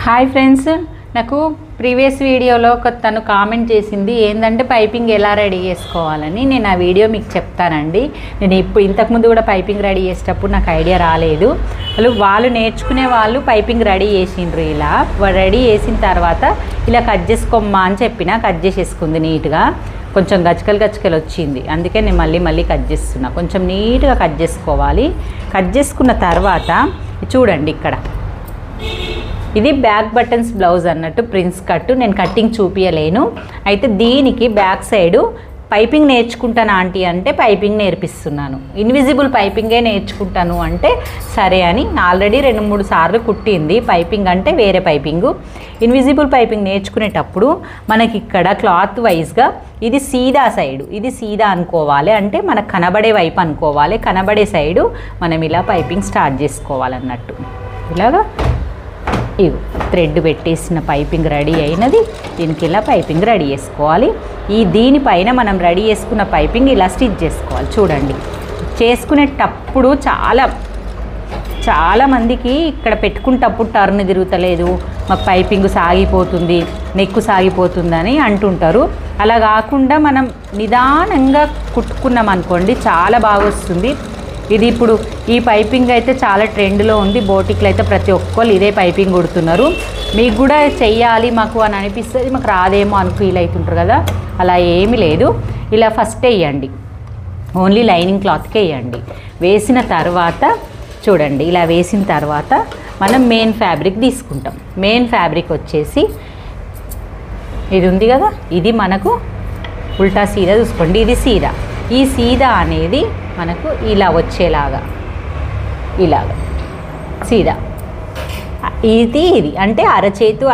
Hi friends, నాకు previous వీడియోలో తను కామెంట్ చేసింది ఏంటంటే పైపింగ్ ఎలా రెడీ చేసుకోవాలని. నేను ఆ వీడియో మీకు చెప్తానండి. నేను ఇంతకుముందు కూడా పైపింగ్ రెడీ చేసేటప్పుడు నాకు ఐడియా రాలేదు. వాళ్ళు నేర్చుకునే వాళ్ళు పైపింగ్ రెడీ చేసిండ్రు. ఇలా రెడీ చేసిన తర్వాత ఇలా కట్ చేసుకోమ్మా అని చెప్పిన, కట్ చేసేసుకుంది నీట్గా. కొంచెం గచ్చకలు వచ్చింది, అందుకే నేను మళ్ళీ కట్ చేస్తున్నా. కొంచెం నీట్గా కట్ చేసుకోవాలి. కట్ చేసుకున్న తర్వాత చూడండి, ఇక్కడ ఇది బ్యాక్ బటన్స్ బ్లౌజ్ అన్నట్టు ప్రిన్స్ కట్. నేను కట్టింగ్ చూపించలేను. అయితే దీనికి బ్యాక్ సైడు పైపింగ్ నేర్చుకుంటాను ఆంటీ అంటే పైపింగ్ నేర్పిస్తున్నాను. ఇన్విజిబుల్ పైపింగే నేర్చుకుంటాను అంటే సరే అని ఆల్రెడీ 2-3 సార్లు కుట్టింది. పైపింగ్ అంటే వేరే పైపింగు. ఇన్విజిబుల్ పైపింగ్ నేర్చుకునేటప్పుడు మనకి ఇక్కడ క్లాత్ వైజ్గా ఇది సీదా సైడు, ఇది సీదా అనుకోవాలి, అంటే మనకు కనబడే వైపు అనుకోవాలి. కనబడే సైడు మనం ఇలా పైపింగ్ స్టార్ట్ చేసుకోవాలన్నట్టు. ఇలాగా ఇవి థ్రెడ్ పెట్టేసిన పైపింగ్ రెడీ అయినది. దీనికి ఇలా పైపింగ్ రెడీ చేసుకోవాలి. దీనిపైన మనం రెడీ చేసుకున్న పైపింగ్ ఇలా స్టిచ్ చేసుకోవాలి. చూడండి, చేసుకునేటప్పుడు చాలా మందికి ఇక్కడ పెట్టుకునేటప్పుడు టర్న్ తిరుగుతలేదు, మాకు పైపింగ్ సాగిపోతుంది, నెక్కు సాగిపోతుందని అంటుంటారు. అలా కాకుండా మనం నిదానంగా కుట్టుకున్నాం అనుకోండి, చాలా బాగా వస్తుంది. ఇది ఇప్పుడు ఈ పైపింగ్ అయితే చాలా ట్రెండ్లో ఉంది. బోటిక్లో అయితే ప్రతి ఒక్కళ్ళు ఇదే పైపింగ్ కుడుతున్నారు. మీకు కూడా చెయ్యాలి మాకు అని అనిపిస్తుంది, మాకు రాదేమో అని ఫీల్ అవుతుంటారు కదా. అలా ఏమీ లేదు. ఇలా ఫస్ట్ వేయండి, ఓన్లీ లైనింగ్ క్లాత్కే వేయండి. వేసిన తర్వాత చూడండి, ఇలా వేసిన తర్వాత మనం మెయిన్ ఫ్యాబ్రిక్ తీసుకుంటాం. మెయిన్ ఫ్యాబ్రిక్ వచ్చేసి ఇది ఉంది కదా, ఇది మనకు ఉల్టా సీదా చూసుకోండి. ఇది సీదా. ఈ సీదా అనేది మనకు ఇలా వచ్చేలాగా, ఇలాగా సీదా. ఇది అంటే అరచేతు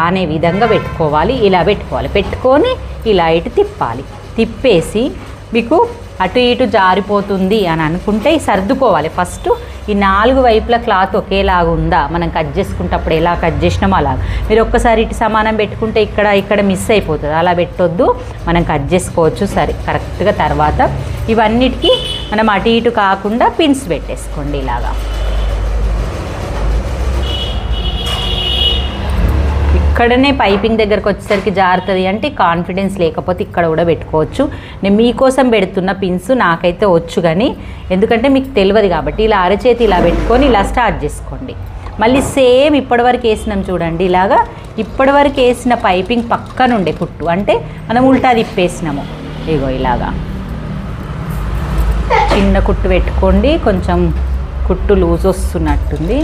అనే విధంగా పెట్టుకోవాలి. ఇలా పెట్టుకోవాలి. పెట్టుకొని ఇలా ఇటు తిప్పాలి. తిప్పేసి మీకు అటు ఇటు జారిపోతుంది అని అనుకుంటే సర్దుకోవాలి. ఫస్ట్ ఈ 4 వైపుల క్లాత్ ఒకేలాగా ఉందా, మనం కట్ చేసుకుంటప్పుడు ఎలా కట్ చేసినామో అలా. మీరు ఒక్కసారి ఇటు సమానం పెట్టుకుంటే ఇక్కడ మిస్ అయిపోతుంది. అలా పెట్టొద్దు, మనం కట్ చేసుకోవచ్చు సరే కరెక్ట్గా. తర్వాత ఇవన్నిటికీ మనం అటు ఇటు కాకుండా పిన్స్ పెట్టేసుకోండి ఇలాగా. ఇక్కడనే పైపింగ్ దగ్గరకు వచ్చేసరికి జారుతుంది అంటే కాన్ఫిడెన్స్ లేకపోతే ఇక్కడ కూడా పెట్టుకోవచ్చు. నేను మీకోసం పెడుతున్న పిన్స్, నాకైతే వచ్చు కానీ ఎందుకంటే మీకు తెలియదు కాబట్టి. ఇలా అరచేతి ఇలా పెట్టుకొని ఇలా స్టార్ట్ చేసుకోండి. మళ్ళీ సేమ్ ఇప్పటివరకు వేసినాం చూడండి, ఇలాగా ఇప్పటివరకు వేసిన పైపింగ్ పక్కనుండే కుట్టు, అంటే మనం ఉల్టా తిప్పేసినాము. ఇగో ఇలాగా చిన్న కుట్టు పెట్టుకోండి. కొంచెం కుట్టు లూజ్ వస్తున్నట్టుంది.